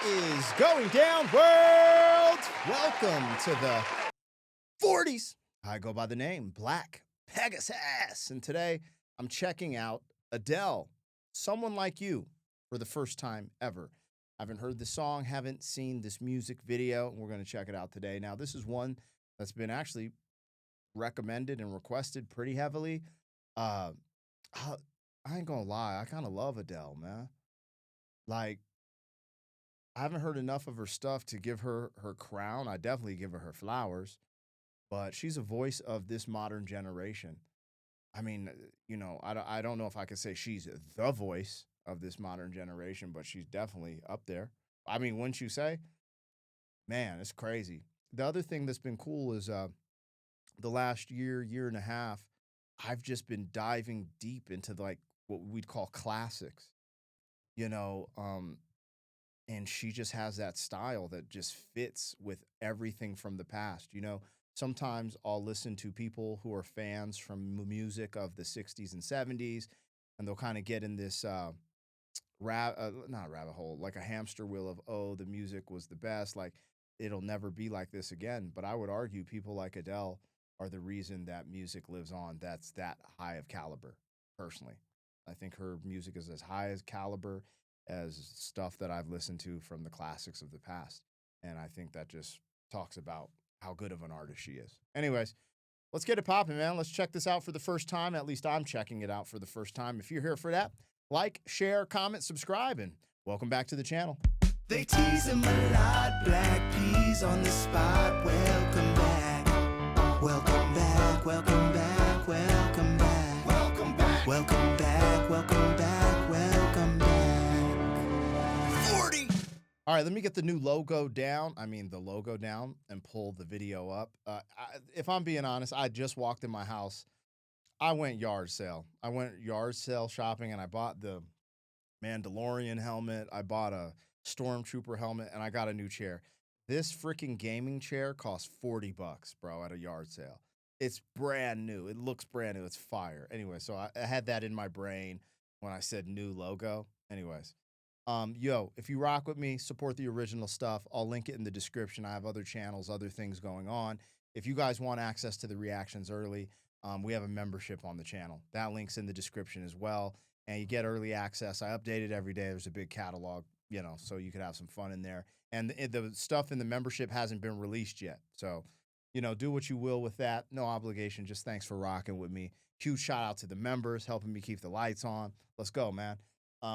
is going down, world? Welcome to the 40s. I go by the name Black Pegasus, and today I'm checking out Adele, Someone Like You, for the first time ever. I haven't heard the song, haven't seen this music video, and we're going to check it out today. Now, this is one that's been actually recommended and requested pretty heavily. I ain't gonna lie, I kind of love Adele, man. Like, I haven't heard enough of her stuff to give her her crown. I definitely give her flowers, but she's a voice of this modern generation. I mean, I don't know if I could say she's the voice of this modern generation, but she's definitely up there. I mean, wouldn't you say? Man, it's crazy. The other thing that's been cool is the last year and a half, I've just been diving deep into like what we'd call classics, you know, and she just has that style that just fits with everything from the past. Sometimes I'll listen to people who are fans from music of the 60s and 70s, and they'll kind of get in this not rabbit hole, like a hamster wheel of, oh, the music was the best, like it'll never be like this again. But I would argue people like Adele are the reason that music lives on. That's that high of caliber, personally. I think her music is as high as caliber as stuff that I've listened to from the classics of the past. And I think that just talks about how good of an artist she is. Anyways, let's get it popping, man. Let's check this out for the first time. At least I'm checking it out for the first time. If you're here for that, like, share, comment, subscribe, and welcome back to the channel. They tease him a lot, black peas on the spot. Welcome back, welcome back, welcome back, welcome back, welcome back, welcome back, welcome back, welcome back. 40. All right, let me get the new logo down. The logo down and pull the video up. If I'm being honest, I just walked in my house. I went yard sale. I went yard sale shopping, and I bought the Mandalorian helmet. I bought a Stormtrooper helmet, and I got a new chair. This freaking gaming chair cost $40, bro, at a yard sale. It's brand new. It looks brand new. It's fire. Anyway, so I had that in my brain when I said new logo. Anyways, if you rock with me, support the original stuff. I'll link it in the description. I have other channels, other things going on. If you guys want access to the reactions early, we have a membership on the channel. That link's in the description as well. And you get early access. I update it every day. There's a big catalog, so you could have some fun in there. And the stuff in the membership hasn't been released yet. So, do what you will with that. No obligation. Just thanks for rocking with me. Huge shout out to the members, helping me keep the lights on. Let's go, man.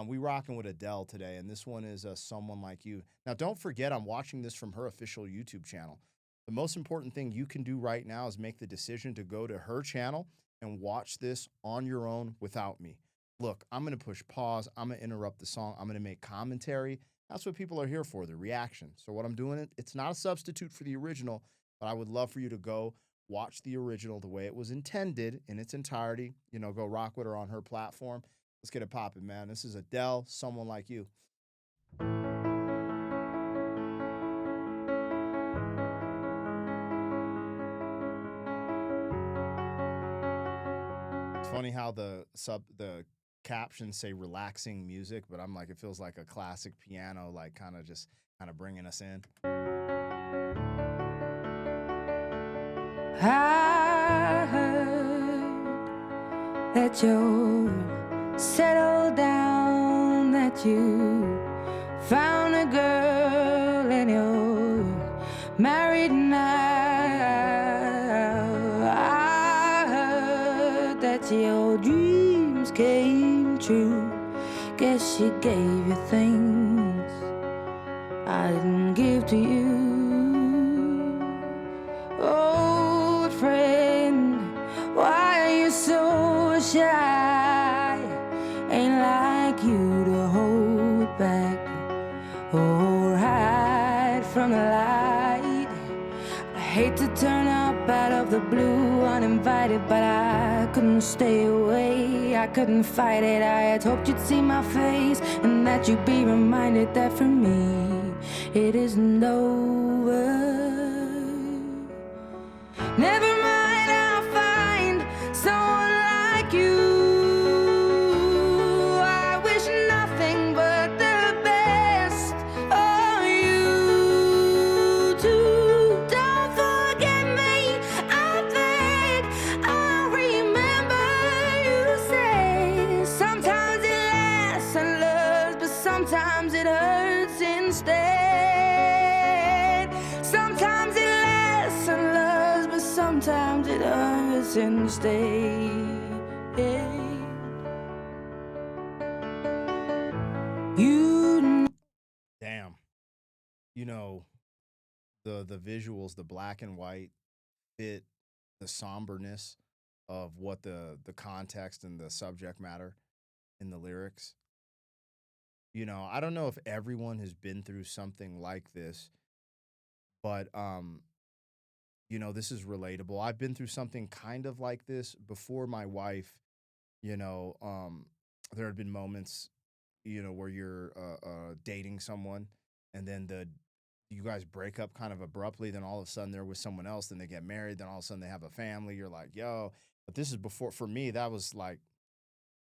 We rocking with Adele today, and this one is Someone Like You. Now, don't forget, I'm watching this from her official YouTube channel. The most important thing you can do right now is make the decision to go to her channel and watch this on your own without me. Look, I'm going to push pause. I'm going to interrupt the song. I'm going to make commentary. That's what people are here for, the reaction. So what I'm doing, it's not a substitute for the original, but I would love for you to go watch the original the way it was intended in its entirety. Go rock with her on her platform. Let's get it popping, man. This is Adele, Someone Like You. It's funny how the captions say relaxing music, but I'm like, it feels like a classic piano, like kind of bringing us in. I heard that you're settled down, that you found a girl and you're married now. I heard that your dreams came true. Guess she gave you things I didn't give to you. Old friend, why are you so shy? Ain't like you to hold back or hide from the light. I hate to turn up out of the blue uninvited, but I couldn't stay away. I couldn't fight it. I had hoped you'd see my face and that you'd be reminded that for me it isn't over. Never mind, I'll find someone like you. I wish nothing but the best. Oh sometimes it hurts instead. Sometimes it lasts and loves, but sometimes it hurts instead. You Damn. You know, the visuals, the black and white fit the somberness of what the context and the subject matter in the lyrics. I don't know if everyone has been through something like this, but this is relatable. I've been through something kind of like this before my wife, you know, um there had been moments, where you're dating someone and then the you guys break up kind of abruptly, then all of a sudden they're with someone else, then they get married, then all of a sudden they have a family. You're like, yo, but this is before for me, that was like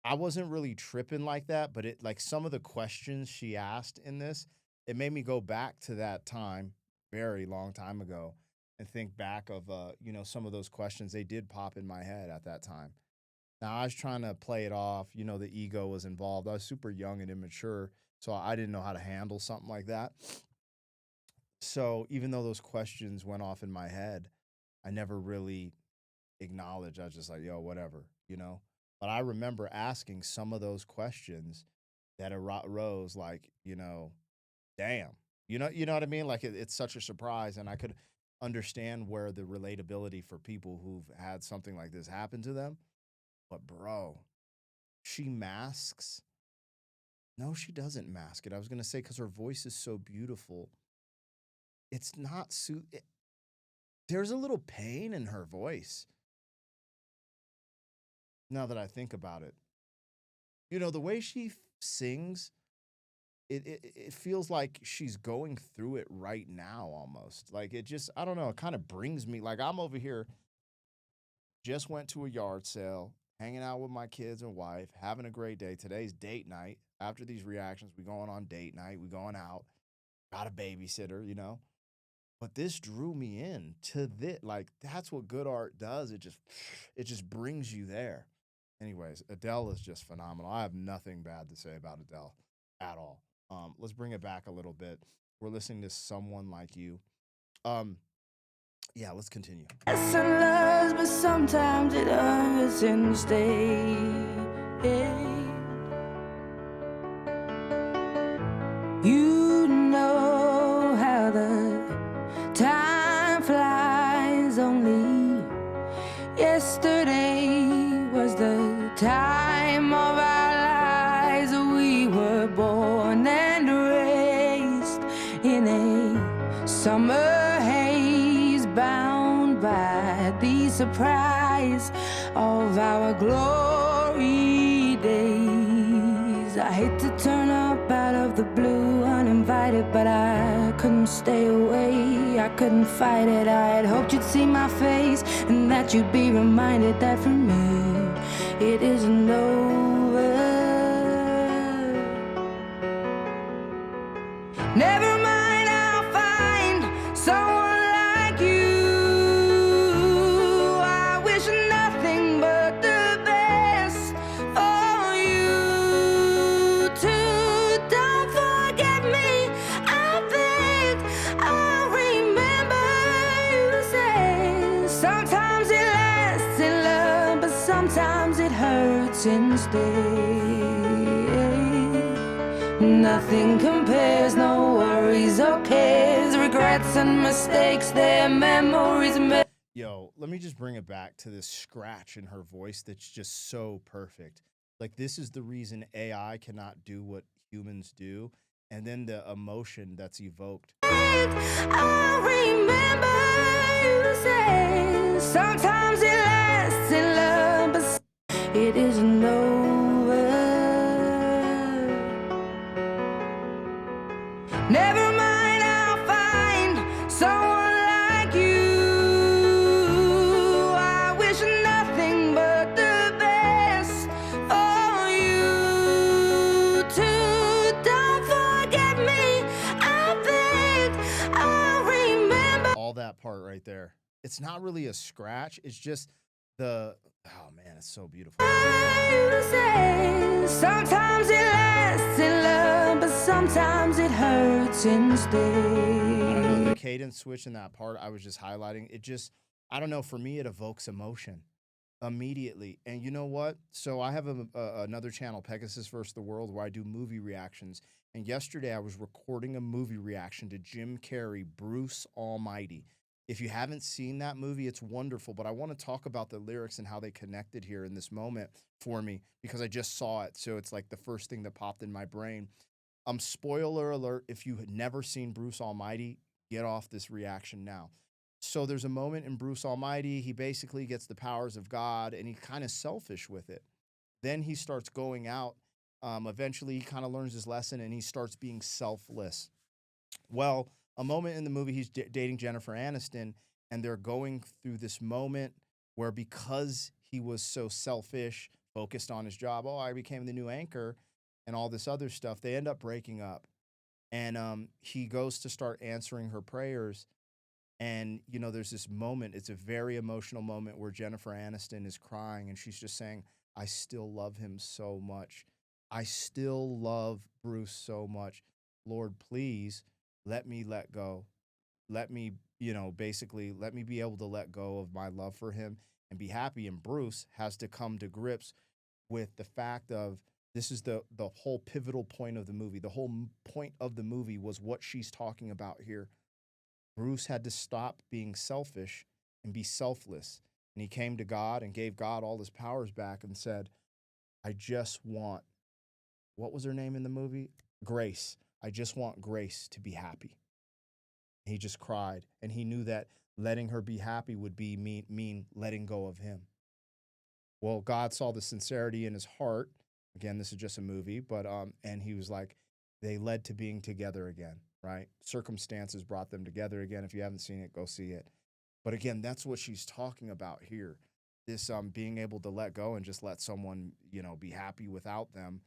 I wasn't really tripping like that, but it like some of the questions she asked in this, it made me go back to that time, very long time ago, and think back of some of those questions they did pop in my head at that time. Now I was trying to play it off, the ego was involved. I was super young and immature, so I didn't know how to handle something like that. So even though those questions went off in my head, I never really acknowledged. I was just like, yo, whatever. But I remember asking some of those questions that arose, like, damn. You know what I mean? Like it's such a surprise, and I could understand where the relatability for people who've had something like this happen to them. But bro, she masks. No, she doesn't mask it. I was gonna say because her voice is so beautiful. It's not there's a little pain in her voice now that I think about it. The way she sings, it feels like she's going through it right now almost. Like it just, I don't know, it kind of brings me, like I'm over here, just went to a yard sale, hanging out with my kids and wife, having a great day. Today's date night. After these reactions, we going on date night, we going out, got a babysitter. But this drew me in to this. Like that's what good art does. It just brings you there. Anyways, Adele is just phenomenal. I have nothing bad to say about Adele at all. Let's bring it back a little bit. We're listening to Someone Like You. Yeah, let's continue. lasts and loves, but sometimes it hurts instead. You know how the time flies. Only yesterday was the time of our lives. We were born and raised in a summer haze, bound by the surprise of our glory days. I hate to turn up out of the blue uninvited, but I couldn't stay away. I couldn't fight it. I had hoped you'd see my face and that you'd be reminded that for me it isn't over. Never mind, I'll find someone like you. I wish nothing but the best for you too. Don't forget me, I beg. I remember you said sometimes it lasts in love, but sometimes it hurts instead. Nothing compares, no worries or cares, regrets and mistakes, their memories. Yo, let me just bring it back to this scratch in her voice that's just so perfect. Like, this is the reason AI cannot do what humans do. And then the emotion that's evoked. I remember you said sometimes it lasts in love, but it isn't over. Never mind, I'll find someone like you. I wish nothing but the best for you too. Don't forget me, I beg. I remember. All that part right there. It's not really a scratch. It's just the Oh man, it's so beautiful. You say sometimes it lasts in love, but sometimes it hurts I don't know, instead. the cadence switch in that part I was just highlighting, it just, I don't know, for me, it evokes emotion immediately. And you know what? So I have another channel, Pegasus versus the World, where I do movie reactions. And yesterday I was recording a movie reaction to Jim Carrey, Bruce Almighty. If you haven't seen that movie, it's wonderful. But I want to talk about the lyrics and how they connected here in this moment for me because I just saw it. So it's like the first thing that popped in my brain. Spoiler alert, if you had never seen Bruce Almighty, get off this reaction now. So there's a moment in Bruce Almighty, he basically gets the powers of God and he's kind of selfish with it. Then he starts going out. Eventually, he kind of learns his lesson and he starts being selfless. Well, a moment in the movie, he's dating Jennifer Aniston, and they're going through this moment where because he was so selfish, focused on his job, oh, I became the new anchor, and all this other stuff, they end up breaking up. And he goes to start answering her prayers. And, you know, there's this moment, it's a very emotional moment where Jennifer Aniston is crying and she's just saying, I still love him so much. I still love Bruce so much. Lord, please let me let go. Let me, basically let me be able to let go of my love for him and be happy. And Bruce has to come to grips with the fact of this is the whole pivotal point of the movie. The whole point of the movie was what she's talking about here. Bruce had to stop being selfish and be selfless. And he came to God and gave God all his powers back and said, I just want, what was her name in the movie? Grace. I just want Grace to be happy. He just cried. And he knew that letting her be happy would be mean letting go of him. Well, God saw the sincerity in his heart. Again, this is just a movie, but and he was like, they led to being together again, right? Circumstances brought them together again. If you haven't seen it, go see it. But again, that's what she's talking about here. This being able to let go and just let someone, be happy without them.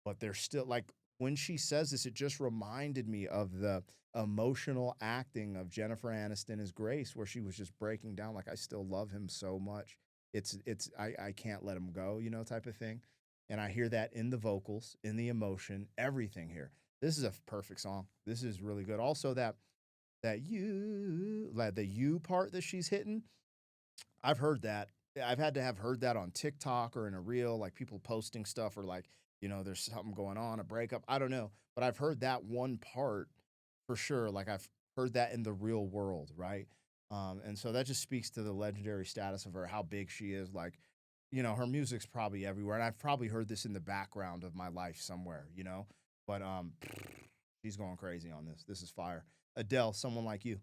But they're still like when she says this, it just reminded me of the emotional acting of Jennifer Aniston as Grace, where she was just breaking down like, I still love him so much. I can't let him go, type of thing. And I hear that in the vocals, in the emotion, everything here. This is a perfect song. This is really good. Also, that the you part that she's hitting, I've heard that. I've had to have heard that on TikTok or in a reel, like people posting stuff or like, there's something going on, a breakup. I don't know. But I've heard that one part for sure. Like I've heard that in the real world, right? And so that just speaks to the legendary status of her, how big she is. Like, her music's probably everywhere. And I've probably heard this in the background of my life somewhere, But she's going crazy on this. This is fire. Adele, Someone Like You.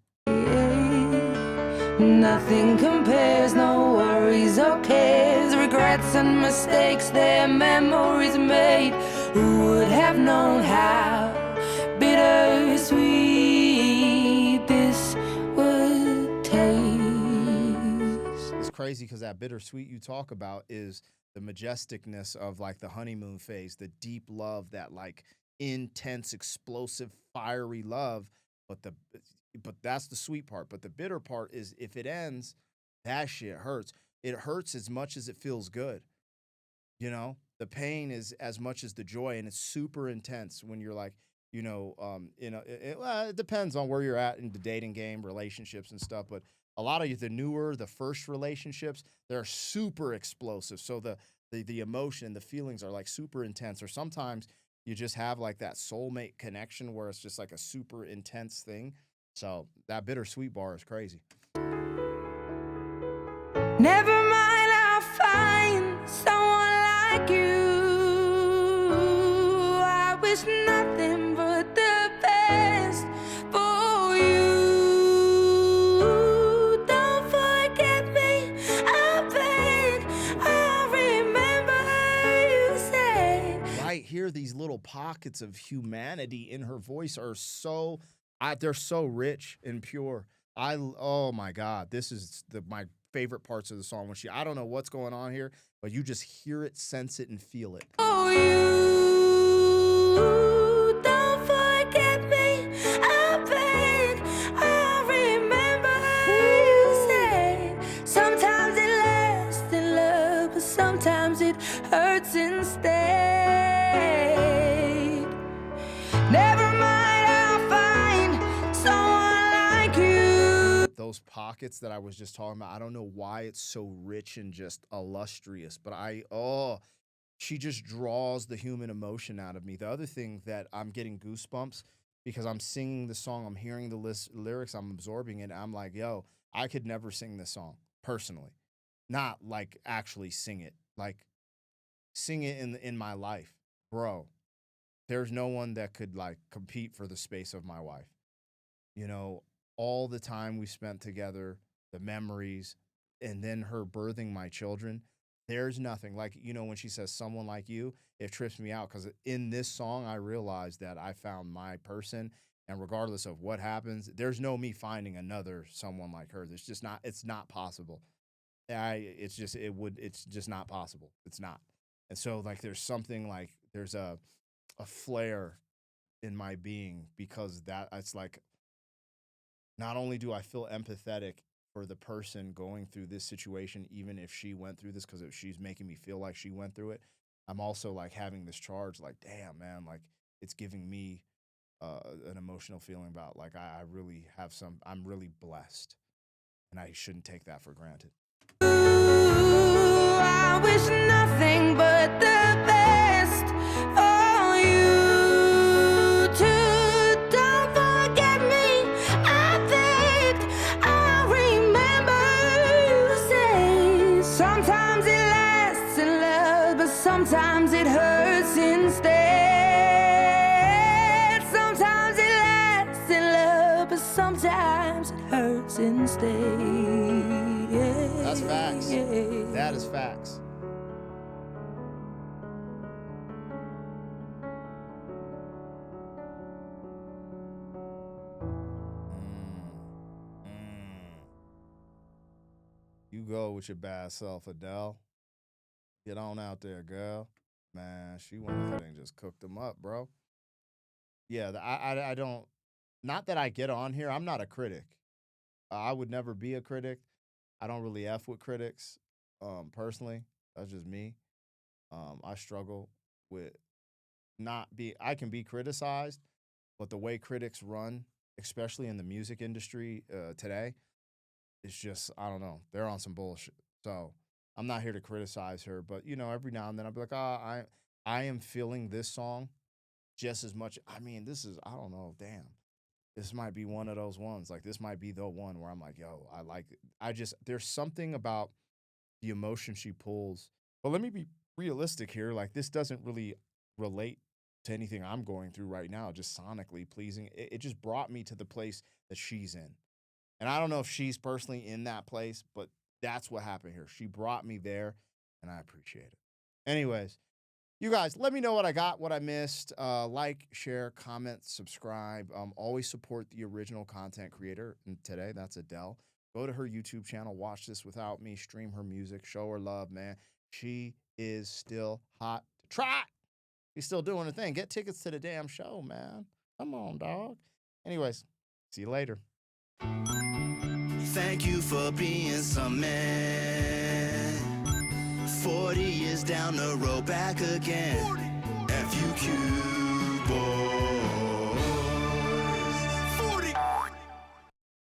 Nothing compares, no worries or cares, regrets and mistakes, their memories made. Who would have known how bittersweet this would taste? It's crazy because that bittersweet you talk about is the majesticness of like the honeymoon phase, the deep love, that like intense, explosive, fiery love. But that's the sweet part. But the bitter part is if it ends, that shit hurts. It hurts as much as it feels good. The pain is as much as the joy, and it's super intense when you're like, it depends on where you're at in the dating game, relationships and stuff. But a lot of the first relationships, they're super explosive. So the emotion, the feelings are like super intense. Or sometimes you just have like that soulmate connection where it's just like a super intense thing. So that bittersweet bar is crazy. Never mind, I'll find someone like you. I wish nothing but the best for you. Don't forget me, I beg. I remember you said. Right here, these little pockets of humanity in her voice are so, they're so rich and pure. Oh my God, this is my favorite parts of the song when I don't know what's going on here, but you just hear it, sense it, and feel it. Oh, you don't forget me, I beg. I remember you said sometimes it lasts in love, hurts instead. Never mind, I'll find someone like you. Those pockets that I was just talking about, I don't know why it's so rich and just illustrious, but she just draws the human emotion out of me. The other thing that I'm getting goosebumps because I'm singing the song, I'm hearing the lyrics, I'm absorbing it. I'm like, yo, I could never sing this song personally. Not like actually sing it, like sing it in my life, bro. There's no one that could like compete for the space of my wife. You know, all the time we spent together, the memories, and then her birthing my children. There's nothing like, you know, when she says someone like you, it trips me out because in this song, I realized that I found my person. And regardless of what happens, there's no me finding another someone like her. There's just not, it's not possible. It's just not possible. It's not. And so like, there's something like, there's a flare in my being because that it's like, not only do I feel empathetic for the person going through this situation, even if she went through this, because she's making me feel like she went through it, I'm also like having this charge, like, damn, man, like it's giving me an emotional feeling about like I really have I'm really blessed, and I shouldn't take that for granted. I wish nothing but the best for you too. Don't forget me, I begged. I remember you say sometimes it lasts in love, but sometimes it hurts instead. Sometimes it lasts in love, but sometimes it hurts instead. That's facts. That is facts. You go with your bad self, Adele. Get on out there, girl. Man, she went ahead and just cooked them up, bro. Yeah, I don't. Not that I get on here. I'm not a critic. I would never be a critic. I don't really f with critics, personally. That's just me. I struggle with not be. I can be criticized, but the way critics run, especially in the music industry today, it's just I don't know. They're on some bullshit. So I'm not here to criticize her, but you know, every now and then I'll be like, I am feeling this song just as much. I mean, this is I don't know. Damn, this might be one of those ones. Like this might be the one where I'm like, yo, I like it. There's something about the emotion she pulls. But let me be realistic here. Like this doesn't really relate to anything I'm going through right now. Just sonically pleasing. It just brought me to the place that she's in. And I don't know if she's personally in that place, but that's what happened here. She brought me there, and I appreciate it. Anyways, you guys, let me know what I got, what I missed. Like, share, comment, subscribe. Always support the original content creator. And today, that's Adele. Go to her YouTube channel, watch this without me, stream her music, show her love, man. She is still hot to try. She's still doing her thing. Get tickets to the damn show, man. Come on, dog. Anyways, see you later. Thank you for being some man. 40 years down the road, back again. FUQ.